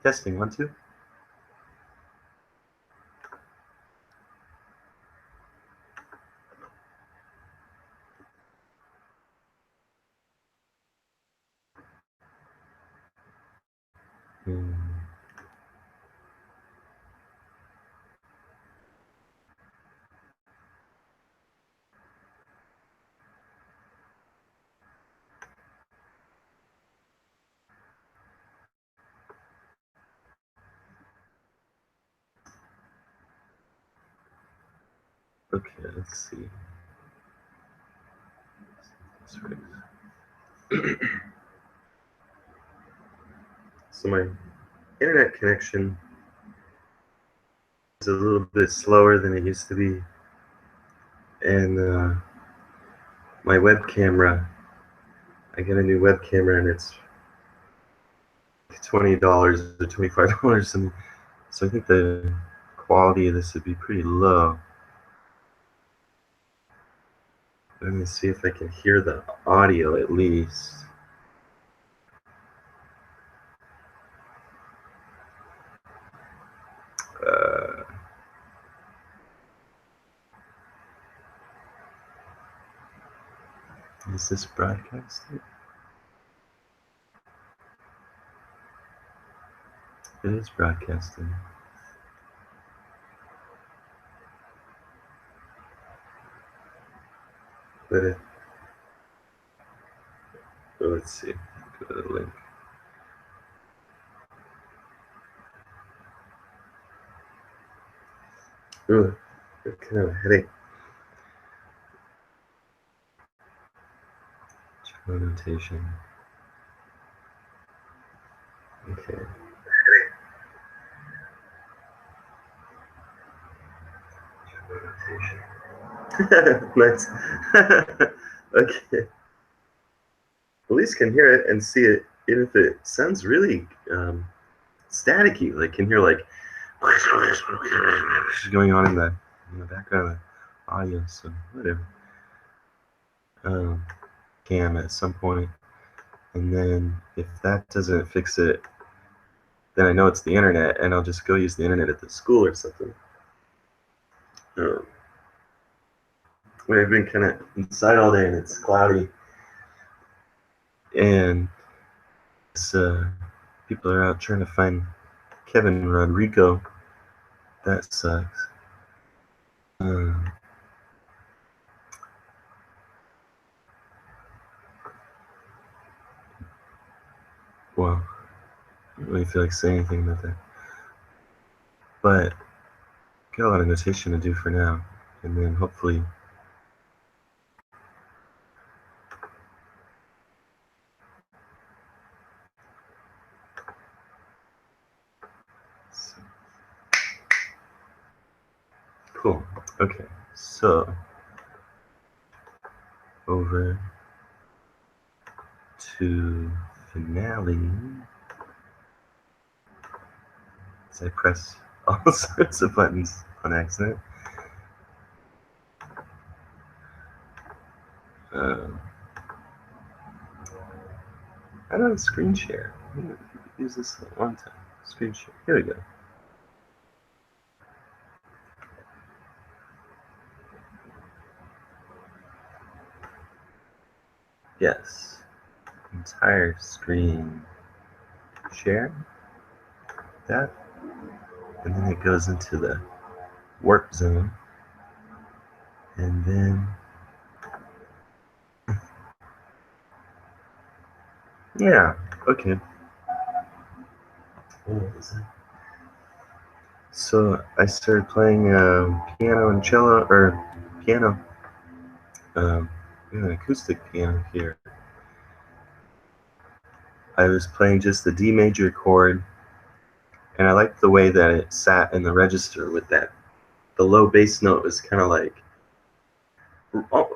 Testing, 1, 2. Okay, let's see. So my internet connection is a little bit slower than it used to be, and my web camera, I get a new web camera and it's $20 or $25, and so I think the quality of this would be pretty low. Let me see if I can hear the audio at least. Is this broadcasting? It is broadcasting. But let's see. Go to the link. Ooh, kind of a headache. Notation. Okay. Nice. Okay. At least can hear it and see it, even if it sounds really staticky. Like can hear like going on in the background of the audio. So whatever. Cam at some point, and then if that doesn't fix it, then I know it's the internet, and I'll just go use the internet at the school or something. I've been kind of inside all day, and it's cloudy, and people are out trying to find Kevin Rodrigo. That sucks. Well, I don't really feel like saying anything about that, but got a lot of notation to do for now, and then hopefully cool. Okay, so over to finale. As I press all sorts of buttons on accident. I don't screen share. Use this at one time. Screen share. Here we go. Yes. Entire screen share. That. And then it goes into the work zone. And then yeah, okay. So I started playing piano and cello, or piano. We have an acoustic piano here. I was playing just the D major chord, and I liked the way that it sat in the register with that. The low bass note was kind of like,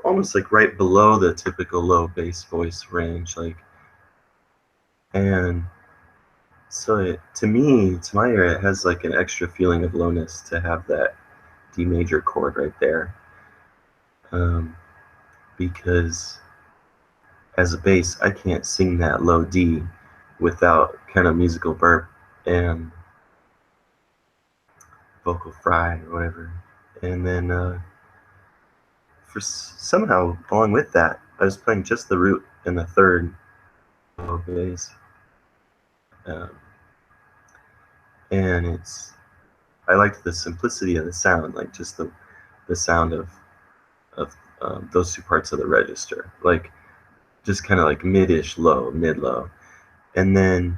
almost like right below the typical low bass voice range, like, and so to me, to my ear, it has like an extra feeling of lowness to have that D major chord right there, because as a bass, I can't sing that low D without kind of musical burp and vocal fry or whatever. And then somehow along with that, I was playing just the root and the third low bass, um, and I liked the simplicity of the sound, like just the sound of those two parts of the register, like just kind of like mid-ish low, mid-low, and then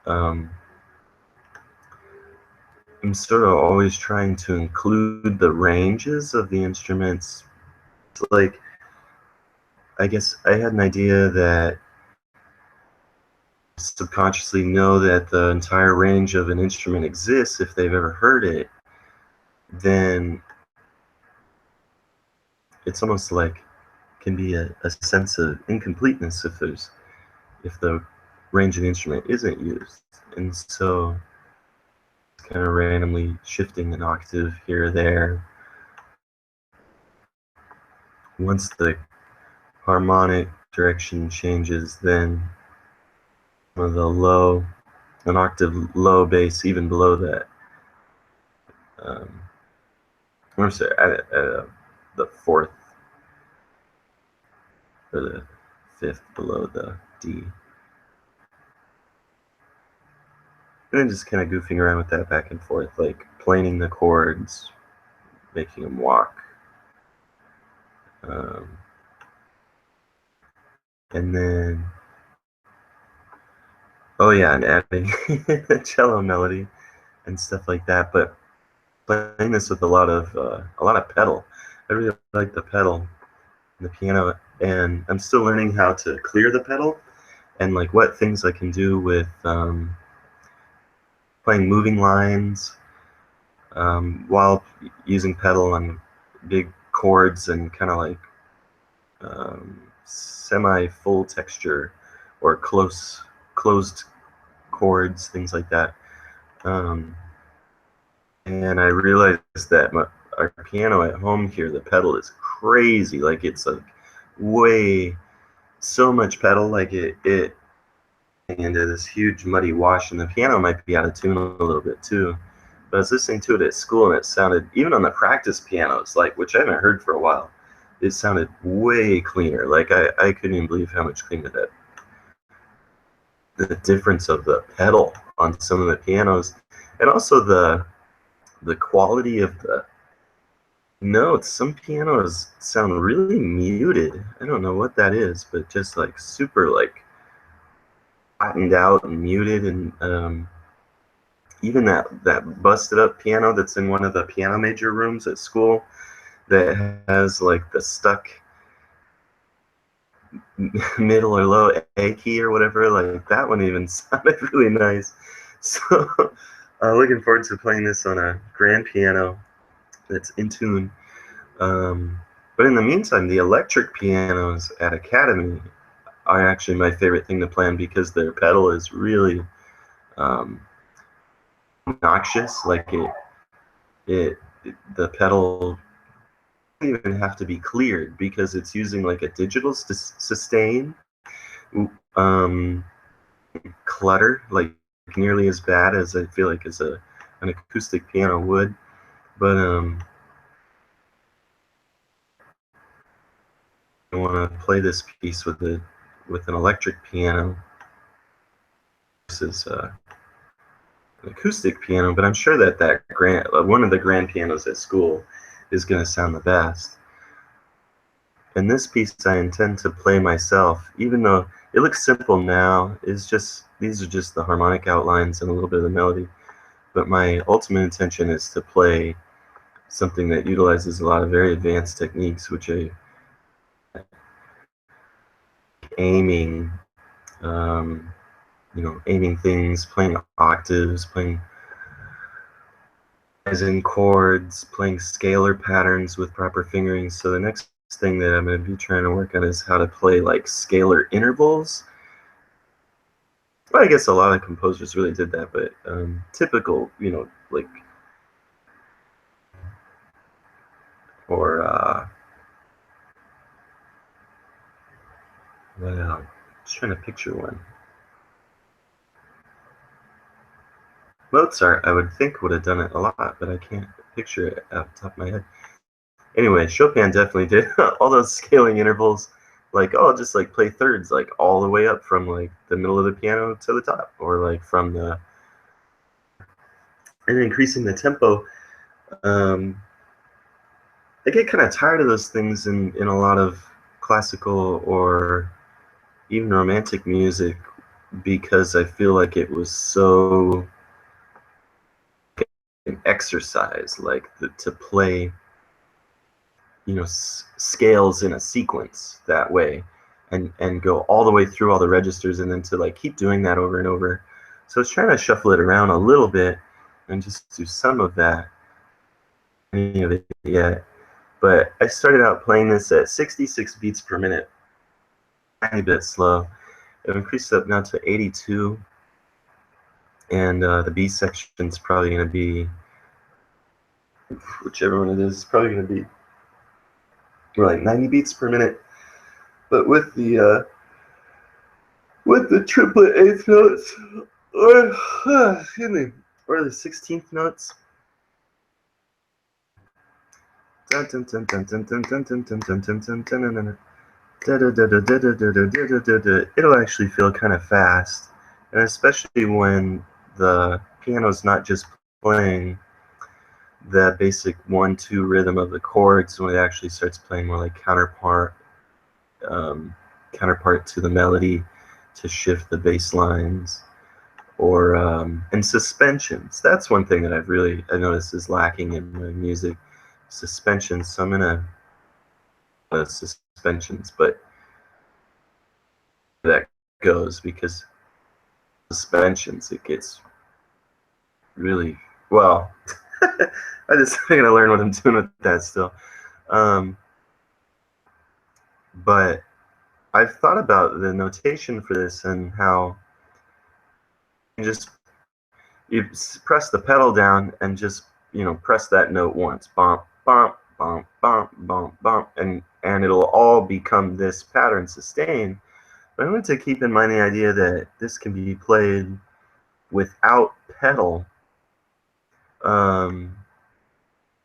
um, I'm sort of always trying to include the ranges of the instruments. Like, I guess I had an idea that subconsciously know that the entire range of an instrument exists if they've ever heard it, then it's almost like can be a sense of incompleteness if the range of the instrument isn't used. And so it's kind of randomly shifting an octave here or there. Once the harmonic direction changes, then the low, an octave low bass, even below that. I'm sorry, at the fourth or the fifth below the D. And then just kind of goofing around with that back and forth, like planing the chords, making them walk. Um, and then, oh yeah, and adding a cello melody and stuff like that. But playing this with a lot of pedal. I really like the pedal in the piano, and I'm still learning how to clear the pedal and like what things I can do with playing moving lines while using pedal on big chords and kind of like semi-full texture or closed chords, things like that. Um, and I realized that our piano at home here, the pedal is crazy. Like it's like way so much pedal, like it into this huge muddy wash, and the piano might be out of tune a little bit too. But I was listening to it at school, and it sounded, even on the practice pianos, like which I haven't heard for a while, it sounded way cleaner. Like I couldn't even believe how much cleaner the difference of the pedal on some of the pianos, and also the quality of the notes. Some pianos sound really muted. I don't know what that is, but just like super like flattened out and muted, and even that busted up piano that's in one of the piano major rooms at school that has like the stuck middle or low A key or whatever, like that one even sounded really nice. So looking forward to playing this on a grand piano that's in tune. But in the meantime, the electric pianos at Academy are actually my favorite thing to play on because their pedal is really um, obnoxious. Like the pedal doesn't even have to be cleared because it's using like a digital sustain um, clutter, like nearly as bad as I feel like as an acoustic piano would. But I want to play this piece with an electric piano versus an acoustic piano. But I'm sure that one of the grand pianos at school is going to sound the best. And this piece I intend to play myself, even though it looks simple now. These are just the harmonic outlines and a little bit of the melody. But my ultimate intention is to play something that utilizes a lot of very advanced techniques, which I aiming, aiming things, playing octaves, playing rising chords, playing scalar patterns with proper fingering. So the next thing that I'm going to be trying to work on is how to play like scalar intervals. Well, I guess a lot of composers really did that, but typical, like, or well, just trying to picture one. Mozart, I would think, would have done it a lot, but I can't picture it off the top of my head. Anyway, Chopin definitely did all those scaling intervals, like, oh, just like play thirds, like all the way up from like the middle of the piano to the top, or like from the, and increasing the tempo. I get kind of tired of those things in a lot of classical or even romantic music because I feel like it was so an exercise, like to play, you know, scales in a sequence that way, and go all the way through all the registers, and then to like keep doing that over and over. So I was trying to shuffle it around a little bit and just do some of that. Any of it yet? But I started out playing this at 66 beats per minute, a tiny bit slow. I've increased it up now to 82, and the B section is probably going to be, whichever one it is probably going to be more like 90 beats per minute. But with the triplet eighth notes, or excuse me, or the 16th notes, it'll actually feel kind of fast, and especially when the piano's not just playing that basic 1-2 rhythm of the chords, when it actually starts playing more like counterpart to the melody to shift the bass lines, or and suspensions. That's one thing that I noticed is lacking in my music, suspensions. So I'm gonna suspensions, but that goes because suspensions, it gets really well. I'm gonna learn what I'm doing with that still. But I've thought about the notation for this and how you press the pedal down and just, you know, press that note once, bump, bump, bump, bump, bump, bump, and it'll all become this pattern sustain. But I want to keep in mind the idea that this can be played without pedal,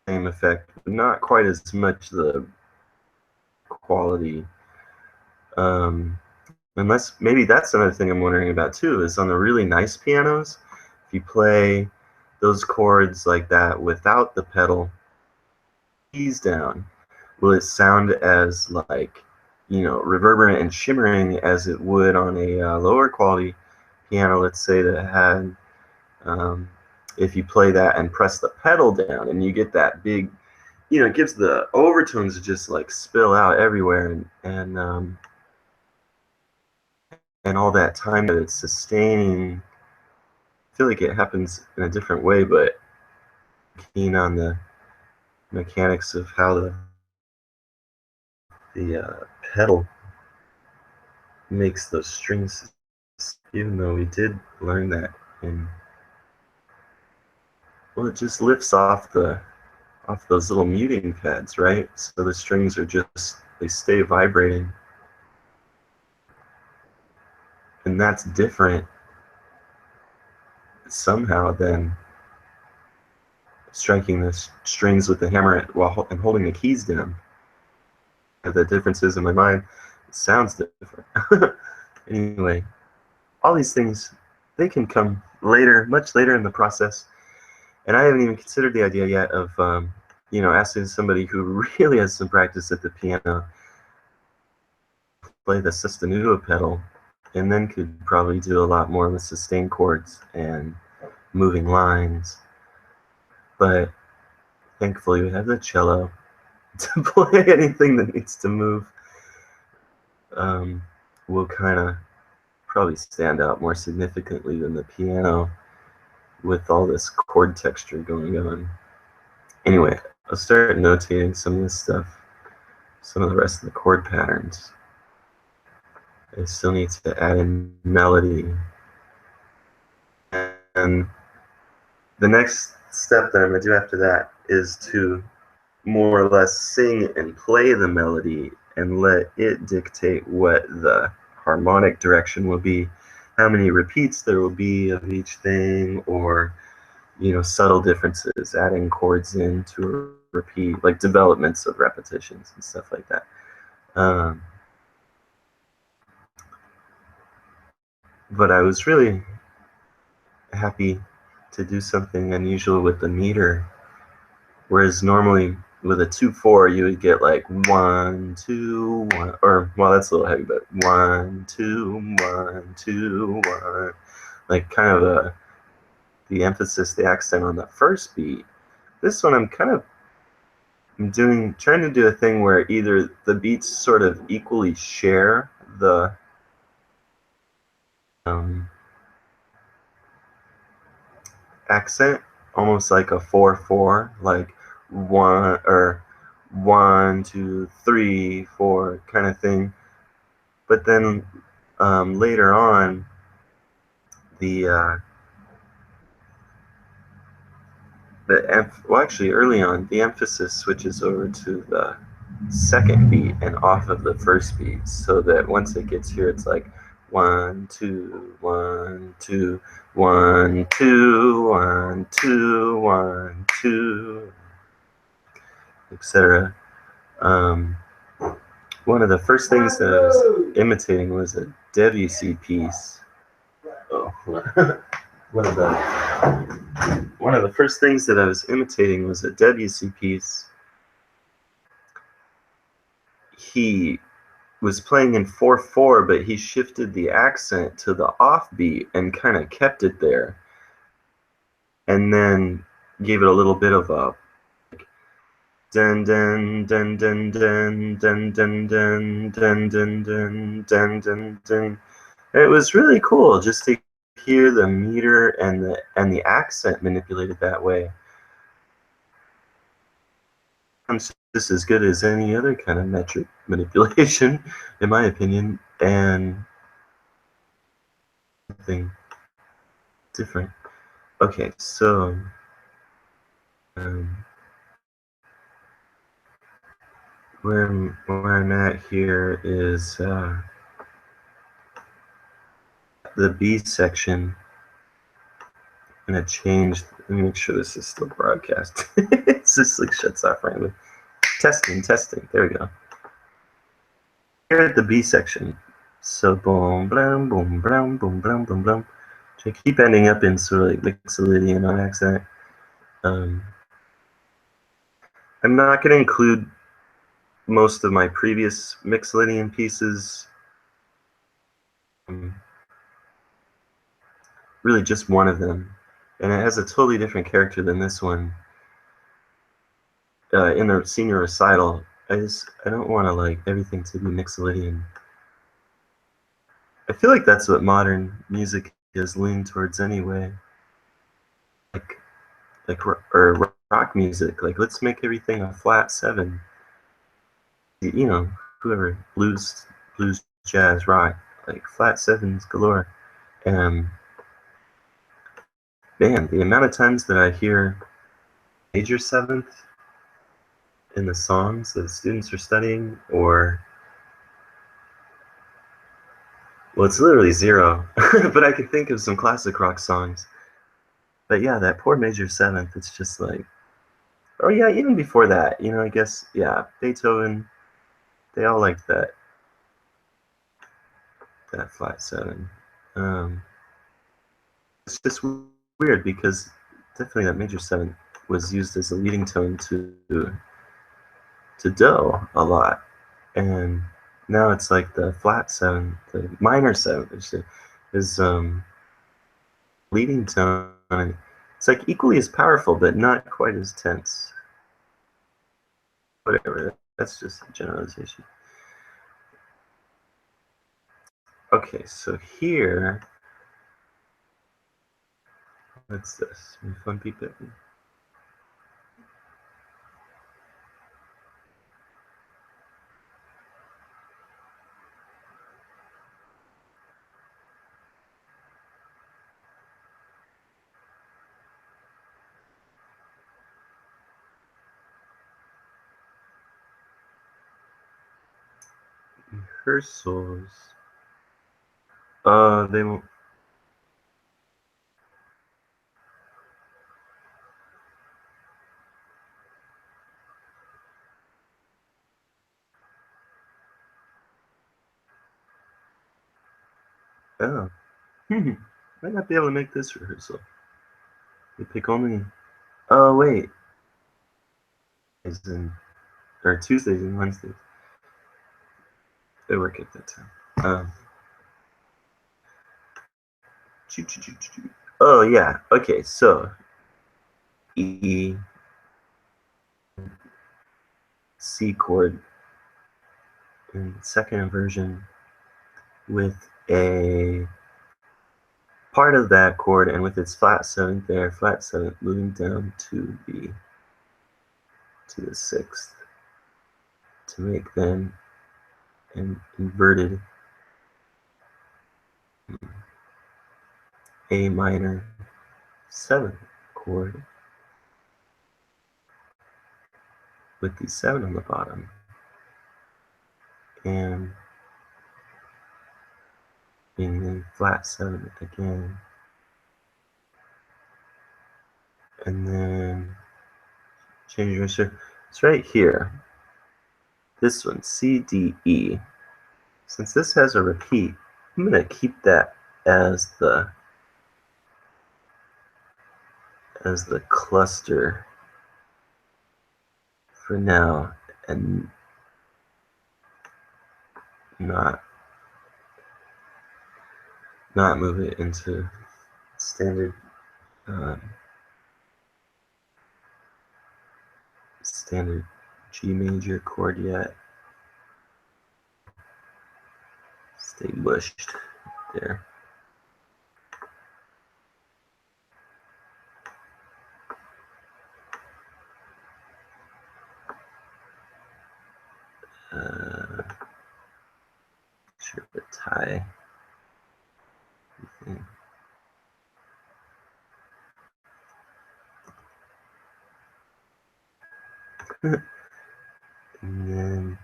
same effect, but not quite as much the quality. Unless maybe that's another thing I'm wondering about too, is on the really nice pianos, if you play those chords like that without the pedal, keys down, will it sound as like, you know, reverberant and shimmering as it would on a lower quality piano, let's say, that had, if you play that and press the pedal down and you get that big, you know, it gives the overtones to just like spill out everywhere, and all that time that it's sustaining. I feel like it happens in a different way, but keen on the mechanics of how the pedal makes those strings, even though we did learn that in, well, it just lifts off those little muting pads, right? So the strings are just, they stay vibrating, and that's different somehow than striking the strings with the hammer while holding the keys down. The differences in my mind, it sounds different. Anyway, all these things, they can come later, much later in the process, and I haven't even considered the idea yet of you know, asking somebody who really has some practice at the piano play the sostenuto pedal, and then could probably do a lot more with sustained chords and moving lines. But thankfully we have the cello to play anything that needs to move. Will kind of probably stand out more significantly than the piano with all this chord texture going on. Anyway, I'll start notating some of this stuff, some of the rest of the chord patterns. I still need to add in melody. And the next step that I'm going to do after that is to more or less sing and play the melody and let it dictate what the harmonic direction will be, how many repeats there will be of each thing, or subtle differences, adding chords in to repeat, like developments of repetitions and stuff like that. But I was really happy to do something unusual with the meter, whereas normally with a 2/4 you would get like 1 2 1, or well, that's a little heavy, but 1 2 1 2 1, like kind of the emphasis, the accent on the first beat. This one I'm trying to do a thing where either the beats sort of equally share the accent, almost like a 4/4, like 1 2 3 4 kind of thing. But then later on, well, actually early on, the emphasis switches over to the second beat and off of the first beat, so that once it gets here, it's like 1 2 1 2 1 2 1 2 1 2, etc. One of the first things that I was imitating was a Debussy piece. Oh, one of the first things that I was imitating was a Debussy piece. He was playing in 4/4, but he shifted the accent to the offbeat and kind of kept it there, and then gave it a little bit of a dun dun dun dun dun dun dun dun dun dun dun dun dun dun. It was really cool just to hear the meter and the accent manipulated that way. It's just as good as any other kind of metric manipulation, in my opinion, and something different. Okay, so where I'm at here is the B section. I'm gonna change. Let me make sure this is still broadcast. It's just like shuts off randomly. Testing. There we go. Here at the B section. So boom, blam, boom, blam, boom, blam, boom, blam. So I keep ending up in sort of like Mixolydian on accident. I'm not going to include most of my previous Mixolydian pieces. Really just one of them. And it has a totally different character than this one. In the senior recital, I don't want to like everything to be Mixolydian. I feel like that's what modern music is leaned towards anyway. Or rock music. Like, let's make everything a flat 7. Whoever, blues, jazz, rock, like flat 7s galore. And man, the amount of times that I hear major 7th in the songs that students are studying, well, it's literally 0. But I can think of some classic rock songs. But yeah, that poor major 7th, it's just like, oh yeah, even before that, I guess, yeah, Beethoven, they all liked that flat 7. It's just weird because definitely that major 7 was used as a leading tone to Do a lot, and now it's like the flat 7, the minor 7 is leading tone. It's like equally as powerful, but not quite as tense. Whatever. That's just a generalization. Okay, so here, what's this? Fun people. Rehearsals. They won't. Oh. Might not be able to make this rehearsal. You pick only. Oh wait. Or Tuesdays and Wednesdays. They work at that time. Oh yeah. Okay. So E, C chord in second inversion with a part of that chord and with its flat seventh there, flat seventh moving down to the sixth to make then an inverted A minor seventh chord with the 7 on the bottom and in the flat 7 again, and then change register. It's right here. This one, C, D, E. Since this has a repeat, I'm going to keep that as the cluster for now, and not move it into standard standard G major chord yet. Stay mushed there. Sure, the tie. And then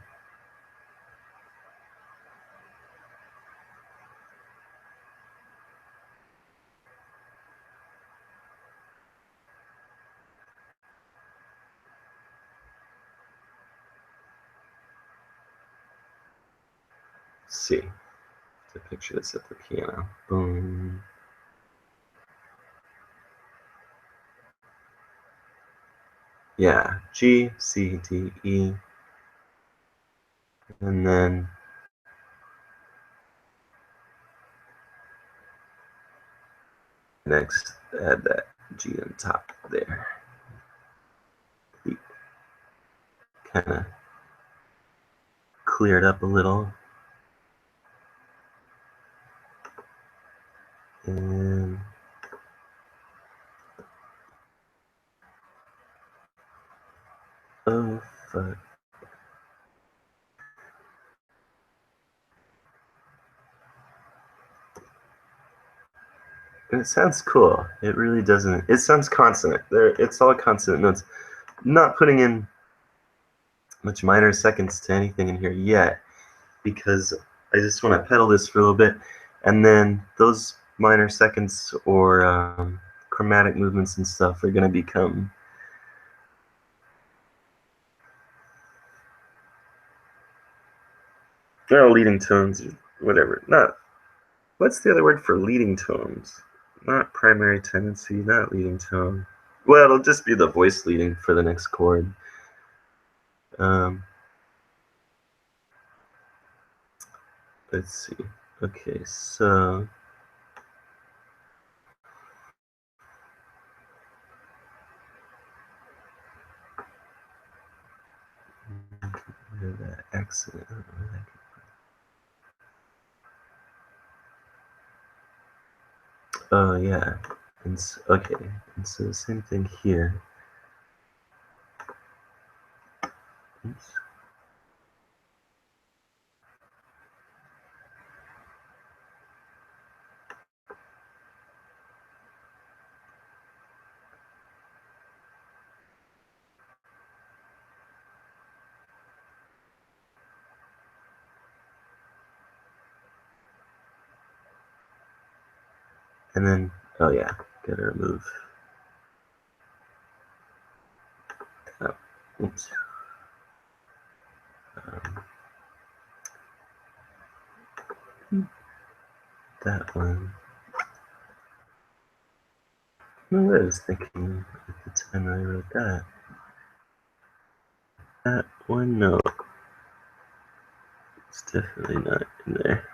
C. To picture this at the piano. Boom. Yeah, G, C, D, E. And then next, add that G on top there. Kind of clear it up a little. And oh fuck. And it sounds cool. It really doesn't. It sounds consonant. It's all consonant notes. Not putting in much minor seconds to anything in here yet, because I just want to pedal this for a little bit, and then those minor seconds or chromatic movements and stuff are going to become leading tones, or whatever. Not, what's the other word for leading tones? Not primary tendency, not leading tone. Well, it'll just be the voice leading for the next chord. Let's see. Okay, so that accent. Oh yeah. And so, okay. And so the same thing here. Oops. And then, oh yeah, gotta remove. Oh, oops. that one. I know what I was thinking at the time I wrote that. That one note. It's definitely not in there.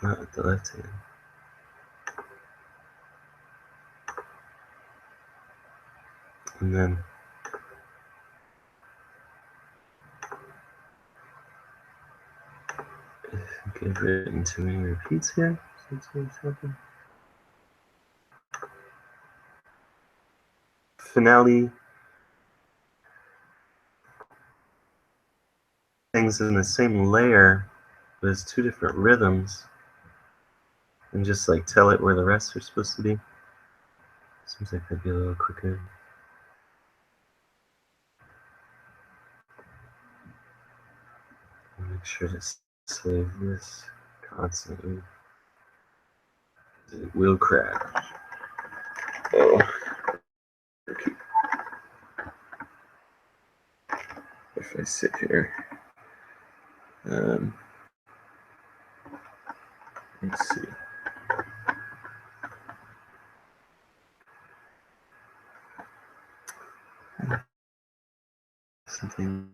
Not at the left hand. And then I think I've written too many repeats here. Finale things in the same layer, but it's two different rhythms, and just like tell it where the rest are supposed to be. Seems like that'd be a little quicker. Make sure to save this constantly. It will crash. Oh. Okay. If I sit here, let's see. Something.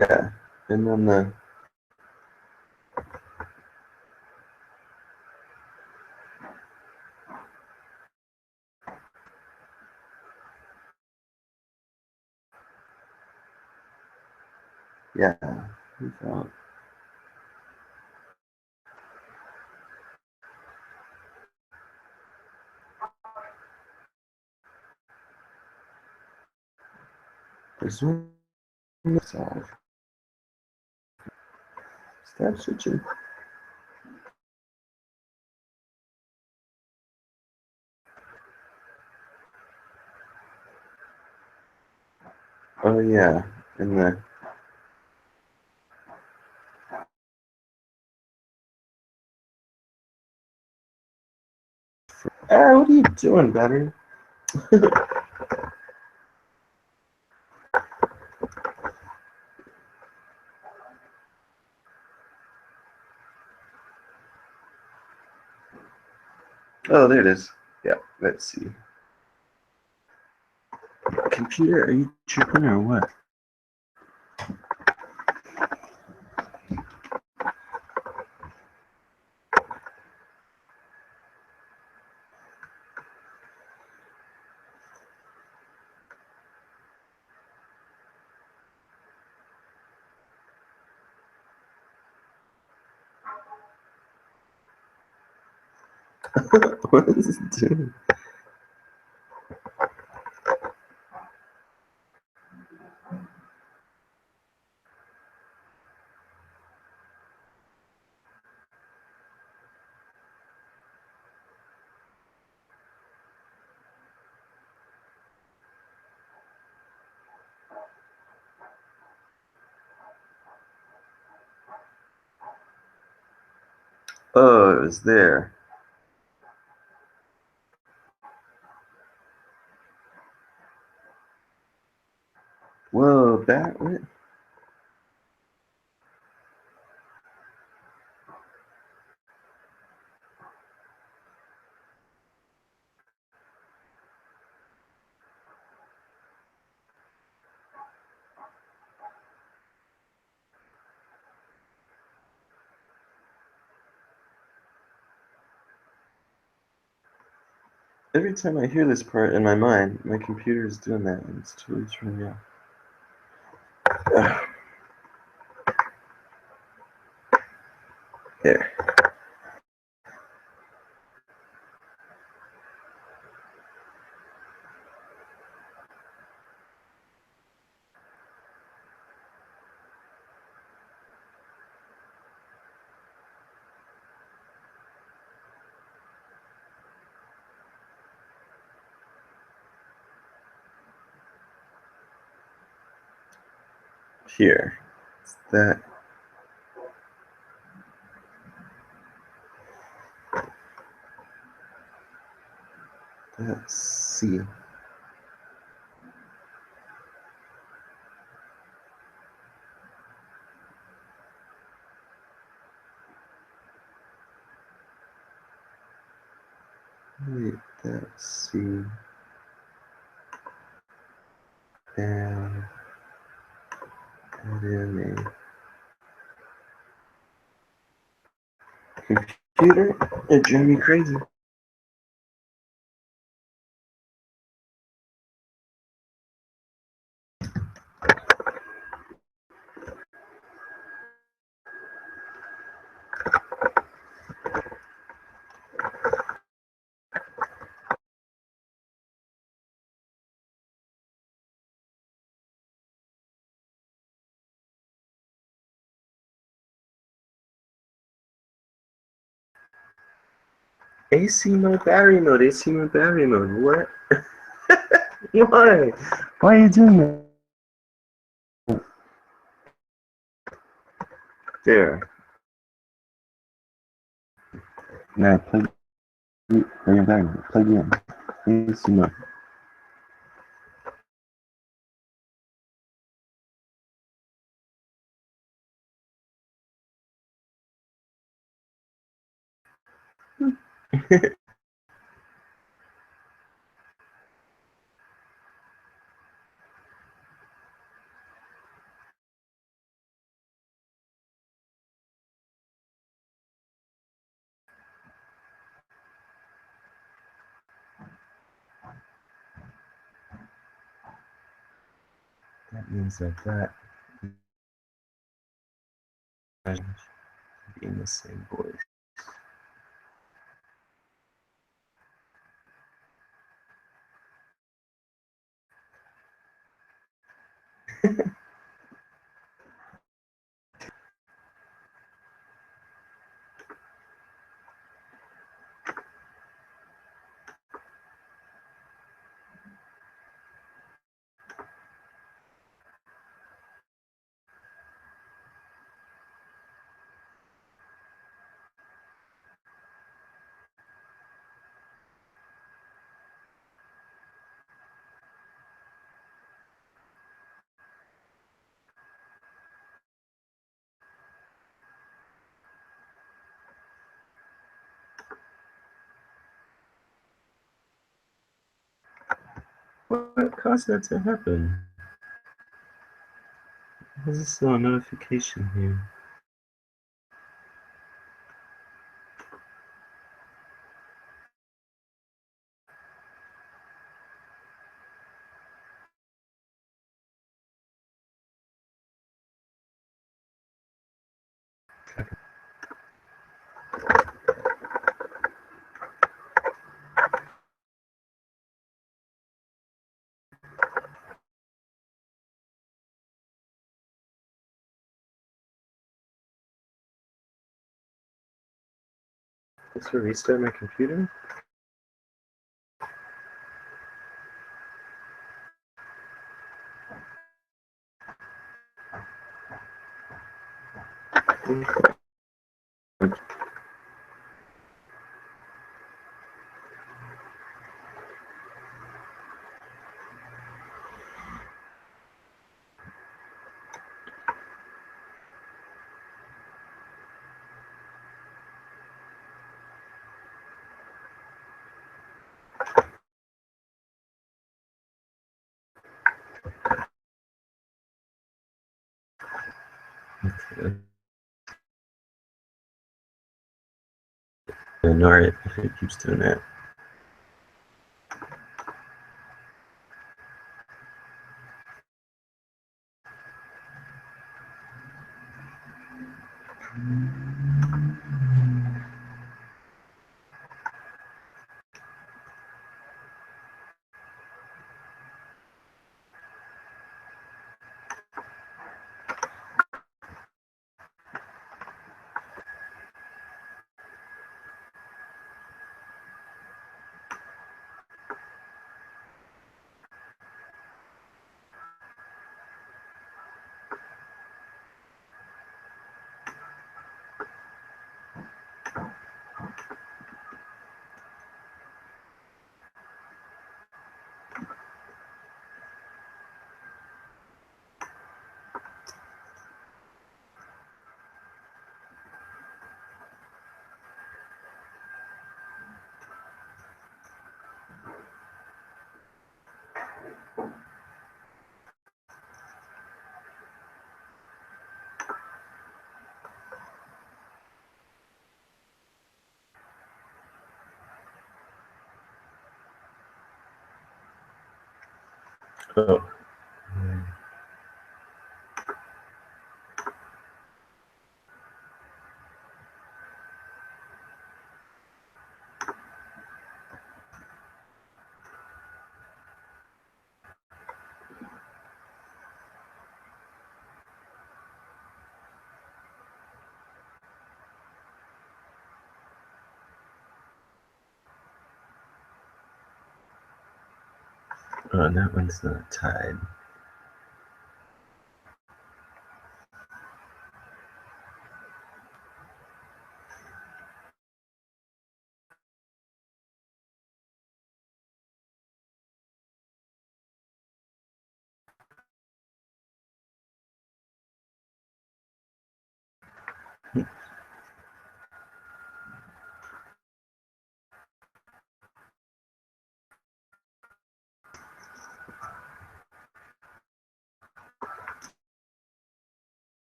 Yeah, and then the yeah, without. There's one side. Stab switching. Oh yeah, and the what are you doing, battery? Oh, there it is. Yeah, let's see. Computer, are you tripping or what? What is it doing? Oh, it was there. Whoa, that went. Every time I hear this part in my mind, my computer is doing that, and it's totally turning me off. There. here. It's that. That's C. Wait, that's C. And add in a computer. It drove me crazy. AC mode, battery mode, AC mode, battery mode. What? Why? Why are you doing that? There. Now plug your battery. Plug in. AC mode. That means that should be in the same voice. What caused that to happen? Why is this still a notification here? Just to restart my computer? Okay. Ignore it if it keeps doing that. Oh. Oh, and that one's not tied.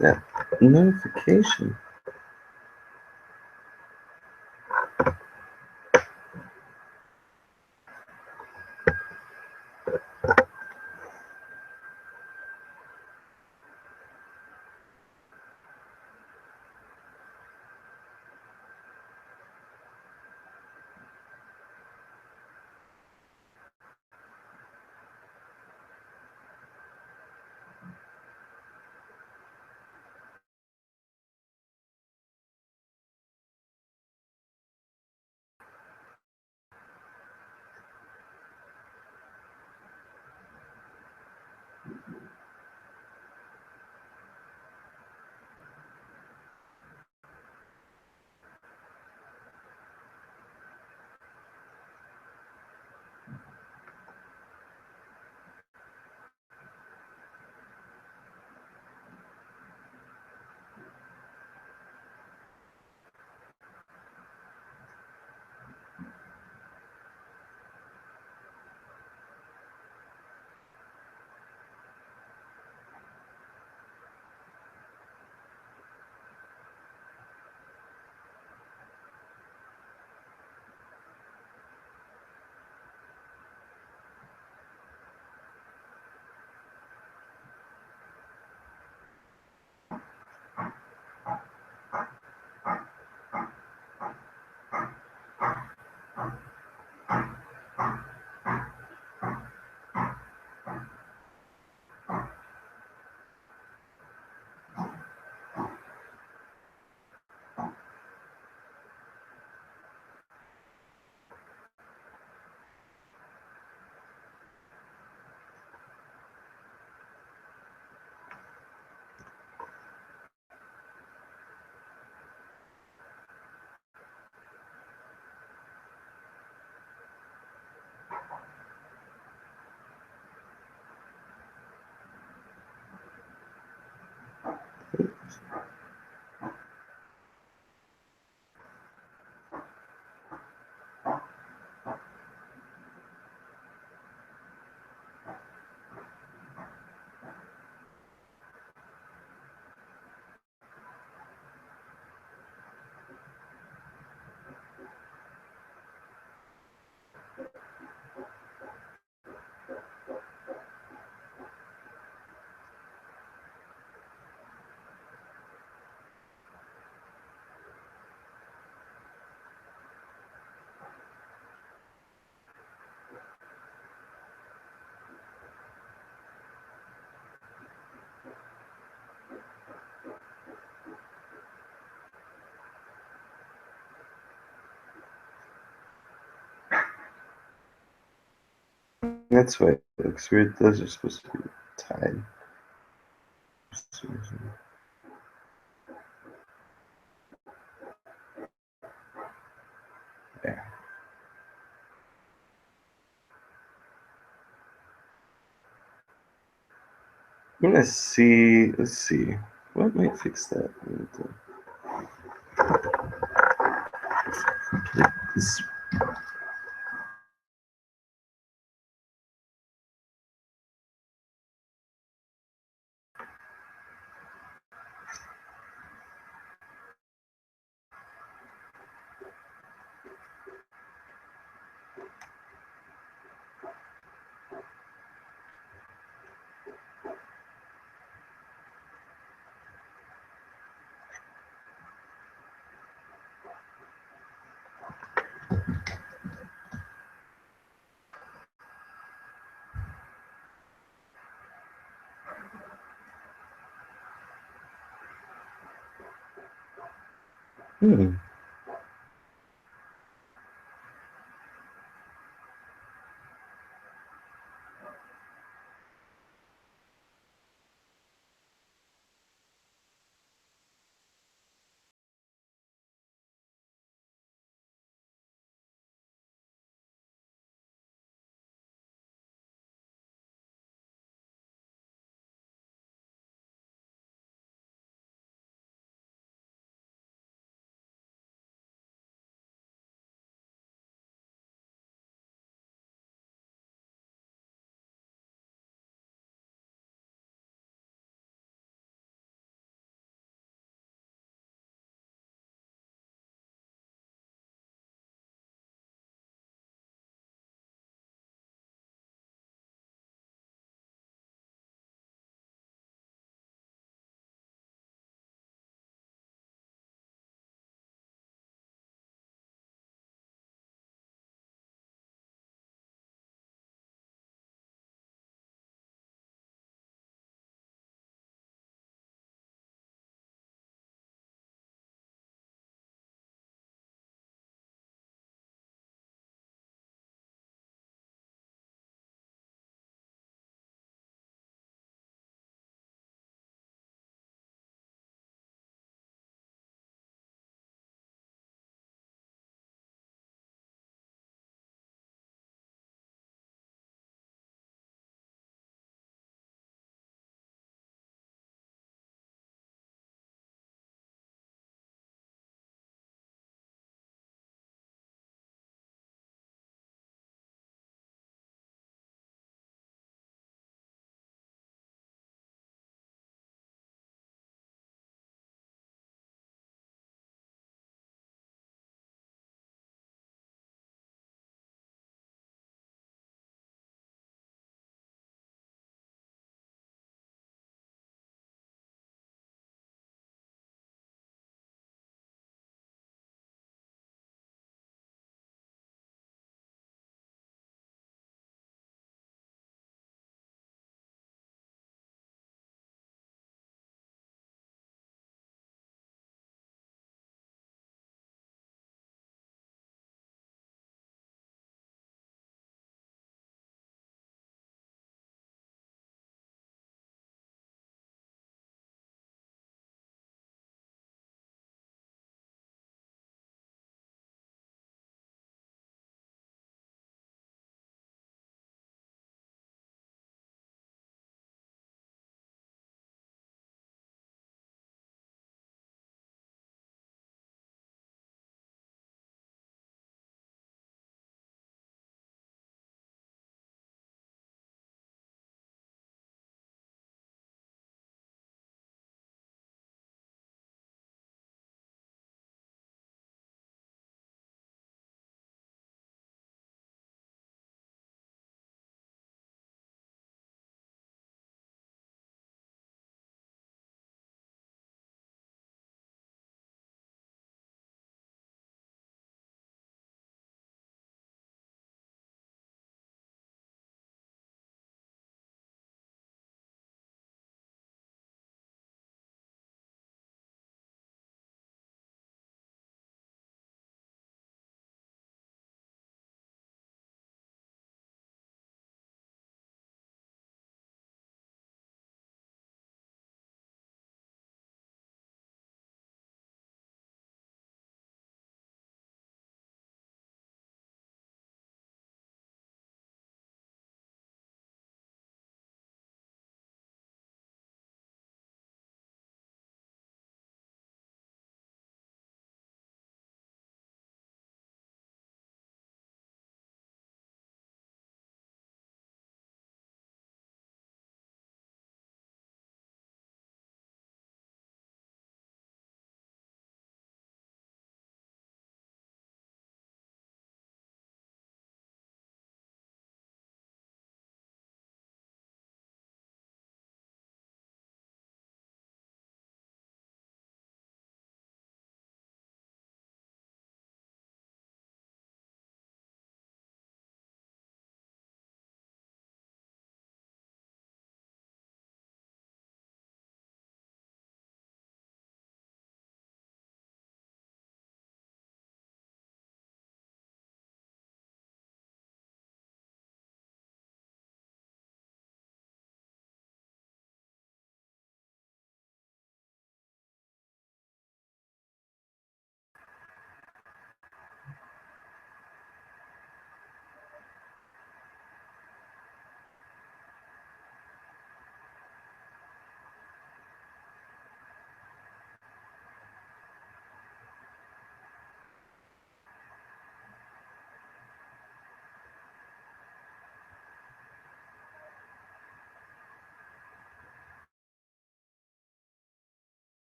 That notification. That's why it looks weird. Those are supposed to be tied. There. I'm gonna see. Let's see. What might fix that? This. Hmm.